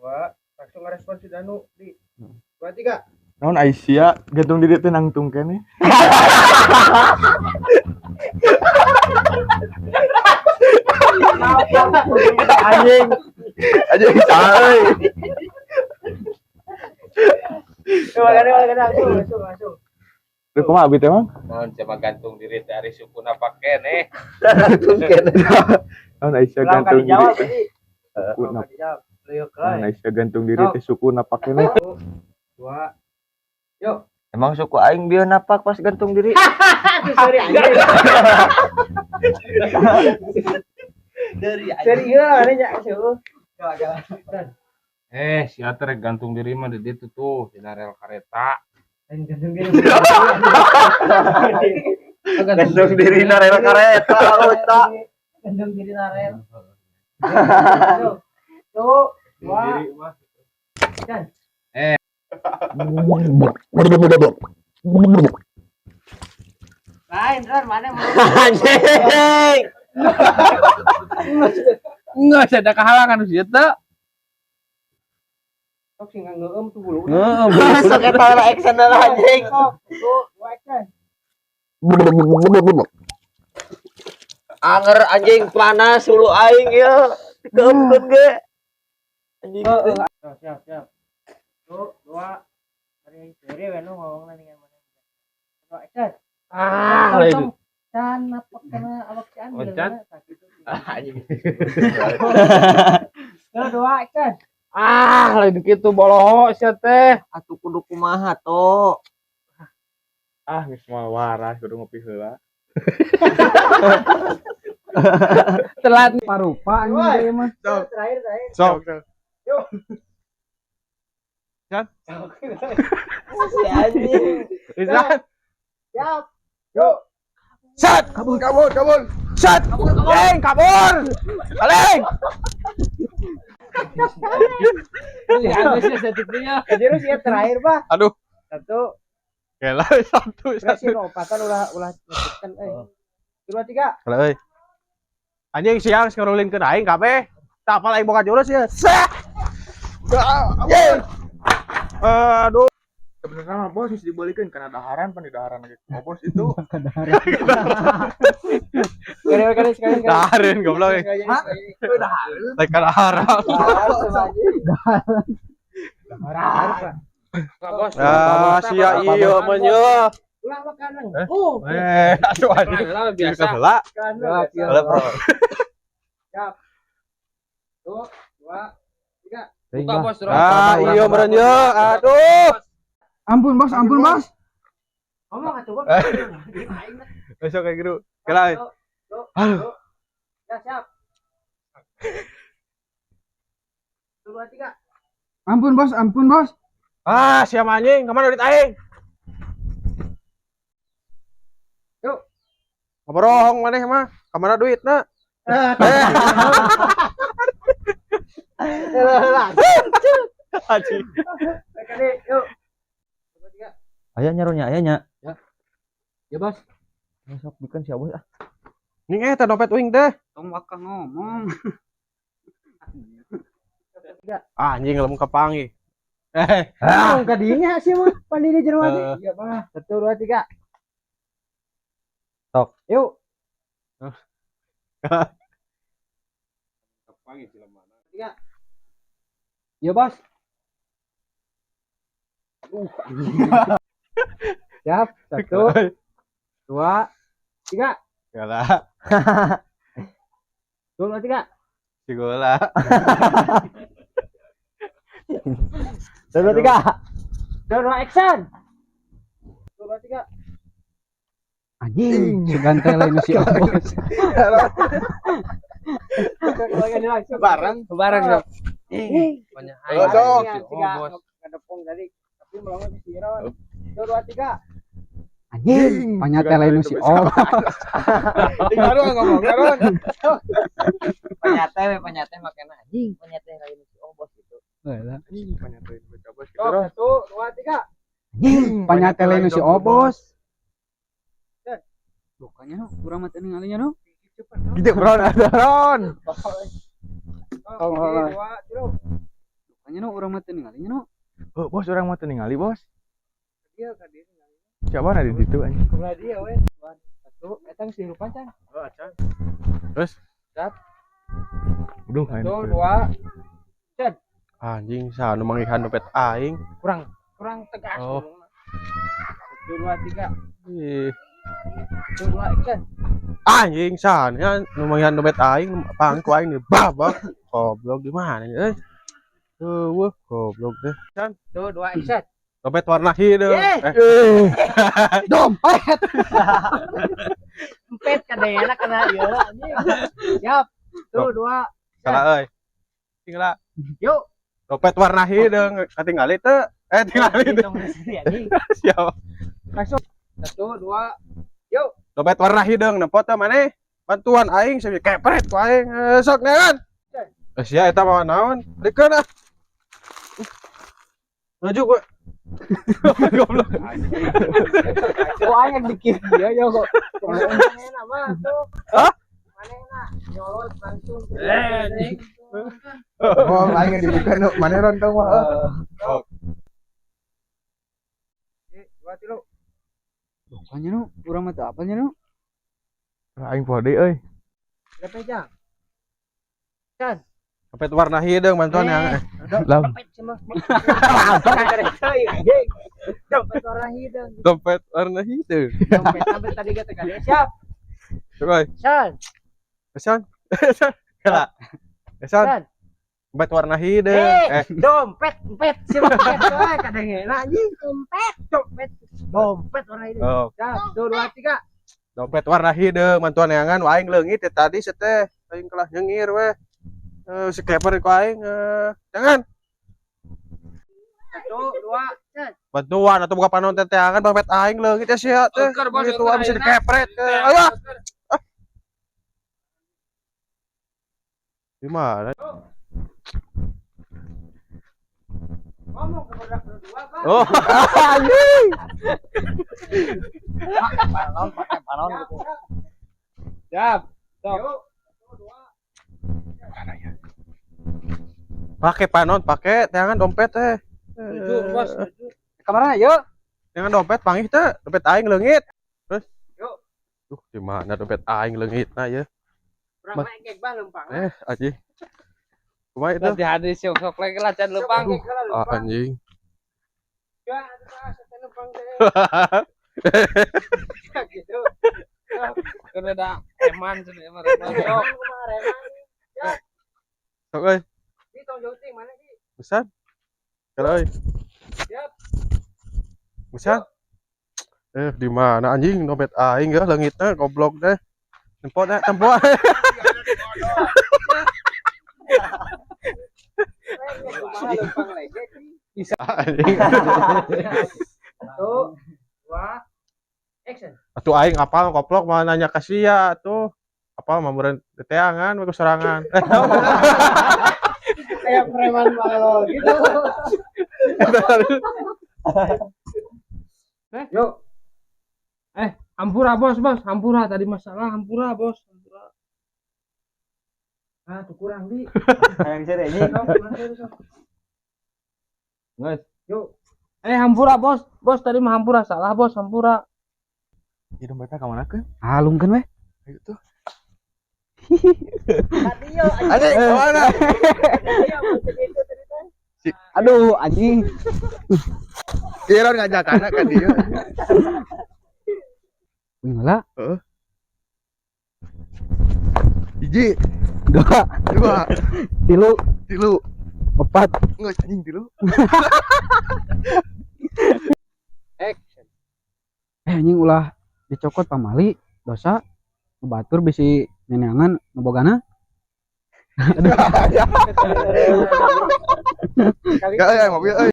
2, langsung ngerespon si Danu di 2, 3. Naon Aisyah gantung diri teh nangtung kene. Anjing. Anjing sae. Langsung. Duh kumaha abi teh Mang? Naon coba gantung diri dari sukuna pake nih. Naon Aisyah Ulang gantung kali jawab diri. jadi. Sukuna. Dijawab. Liuk Naon Aisyah gantung diri teh sukuna pakene. 2. Yuk. Emang suku aing bieu napak pas gantung diri. Sorry anjing. Dari ieu nya seueuh. Si Ater gantung diri mah di ditu tuh di rel kereta. Gantung diri. Gantung diri na rel kareta uta. Gantung diri narel. Tuh, 2. Kan. Lain Ron, mana mau? Anjing. Enggak ada kehalangan sih eta. Sok sing ngeueum tuh bulu. Sok eta lah action lah anjing. Tuh, action. Anger anjing panas ulu aing ya. Dikeumkeun ge. Anjing. Siap. Tuh, 2. Hari sore we nu ngomongna dengan mana. Tuh, action. Lain. Dan apa kena awak si An Loncat. sakit tuh. Anjing. Tuh, 2 action. Lain kitu boloho sia teh. Atuh kudu kumaha to. Geus moal waras kudu ngopi heula. Telat Parupa anjing mah. Terakhir. Sok. Yuk. Jan. Si anjing. Izan. Siap. Yuk. Sat. Kabur. Sat. Leng kabur. Leng. Jadi lu siap terakhir, Pak. Aduh. 1. Gela satu. Berarti opatan ulah nyebutkan euy. 2, 3. Kalau euy. Anjing siang ngerulinkeun aing kabeh. Tah apal aing boga jurus ya. Aduh. Sebenarnya mah bos mesti dibalikeun kana daharan pan di daharan ge. Oh, bos itu. Sekali. Daharan goblok. Lain kana daharan. Daharan. Bos. Sia ieu mah nya. Ulah makanan. Aduh anjing. Biasa. Heula. Heula, Bro. Siap. 2, 3. Buka bos. Iya meureun nya. Aduh. Ampun bos. Ngomong atuh bos. Besok kayak gitu. Kelai. Halo. Ya siap. 2, 3. Ampun bos. Siap anjing, kemana duit aing? Yuk. Ngaborohong maneh mah, kemana duitna? Anjing. Yuk. Aya nyarunya aya. Ya bos. Besok bikin si bos ah. Ning teh dompet uing teh. Tong wakang ngomong. Anjing lemu kapangi. Ngomong ka dinya sih mah pandiri jeung mah. Iya mah. 1, 2, 3. Tok. Yuk. Kapangi film mana? 3. Ya bos. Siap. 1, 2, 3. Gala. 2, 3. Sigola. 2, 3. 2, action. 2, 3. Anjing, segantel lain si Obos. Bareng. Banyak Kadepong tadi tapi melawan si Ron. 2, 3. Anjing, panyata lain si Obos. Tinggal ngomong Ron. Panyate makana anjing, panyate lain si Obos itu. Anjing panyatain bos gitu. 1, 2, 3. Anjing, panyata lain si Obos. Bukannya kurang mati ningalinya no. Gitu Ron ada Ron. Oke, 2, 3. Makanya nu urang mah teu ningali nu. Oh, bos orang mau ningali bos. Dia ka dia. Siapa ada di situ anjing? Kumaha dia we. Satu eta geus dihirupan can. Oh, acan. Terus? Siap. Udah main. 1 2 Anjing sanu mangihan dompet aing. kurang tegas. Oh. 1 2 3. Ih, 1 2 action. anjing san ya nu mangihan dompet aing pang ku aing nih babak. Goblok di mana nih euy. Wah, goblok deh. 1 2 action. Dompet warna hideung. Dompet. Empet kadayana kena ieu anjing. Siap. 1 2 Salah euy. Tinggal yuk. dompet warna hideung katinggali teu. Tinggali teu. Hitung sendiri anjing. Siap. Langsung 1 2 yuk. Dompet warna hideung nepot teh maneh. Bantuan aing saya kepret ku aing. Sok neangan. Sia eta mah naon? Dikeun ah. Maju gua. Goblok. Oh aing dikir dia ya kok. Manehna mah tuh. Hah? Manehna nyolot langsung. Anjing. Oh, aing dibuka nu mana rontong mah. Dua tilu. Makanya nu urang mah teu apalnya nu. Aing poho deui euy. Berapa jam? Can. Dompet warna hideung bantuan yang. Lam. Dompet warna hidung. Dompet warna hideung. Dompet sampai tadi kata kalian siap. Coy. Can. Pesan. Kala. Pesan. Can. Dompet warna hideung. Dompet, siapa dompet? Kadang enak anjing. Dompet warna hidung. Oh, Siap. 2 2 3. dompet warna hideung bantuan neangan aing leungit teh tadi seteh aing kelah nyengir we. Si keper ku aing jangan 1 2 can. bantuan atau buka panon teh teangan dompet aing leungit teh sia teh. Gitu bisa dikepret. Ayo. Gimana? Ngomong ke budak berdua, Pak. Oh, anjing. Pakai balon gitu. Siap. Yuk. Pakai panon, pakai teangan dompet teh. Setuju, Bos. Setuju. Kamana yuk? Teangan dompet panggih teh, dompet aing leungit. Terus Yuk. Duh, gimana dompet aing leungit nah ya. Berapa engek bah lempang. Anjing. Kumaha itu? Nanti hadis sok lagi lah can lempang. Anjing. Ya, ada lempang teh. Gitu. Kan ada eman cenah eman. Sok. Sok euy, Ini tong jauting mana sih? pesan. Kalau euy. Siap. Pesan. Di mana anjing dompet aing ya leungitna goblok deh. Tempot teh, tempot. Lempang lagi. Bisa anjing. 1 2 action. Atuh aing apal goblok mau nanya ka sia tuh. Apal mamureun teteangan we serangan. Kayak preman balol gitu. Yuk. Hampura bos, hampura tadi masalah hampura bos, hampura. Ah, tuh kurang di. Yang sere ini. Guys, yuk. Hampura bos, tadi mah hampura salah bos, hampura. Ieu dompetna ka mana keun? Halungkeun we. Ayo tuh. Tadi yo, Anjing, ka mana? Aduh anjing. Kira ngajak anak kan dia. Wih malah Hiji, 2 dua, 3 tilu, 4. nggak anjing tilu. action. Anjing ulah dicokot pamali dosa ngebatur bisi neneangan ngebogana. Enggak ya mobil euy.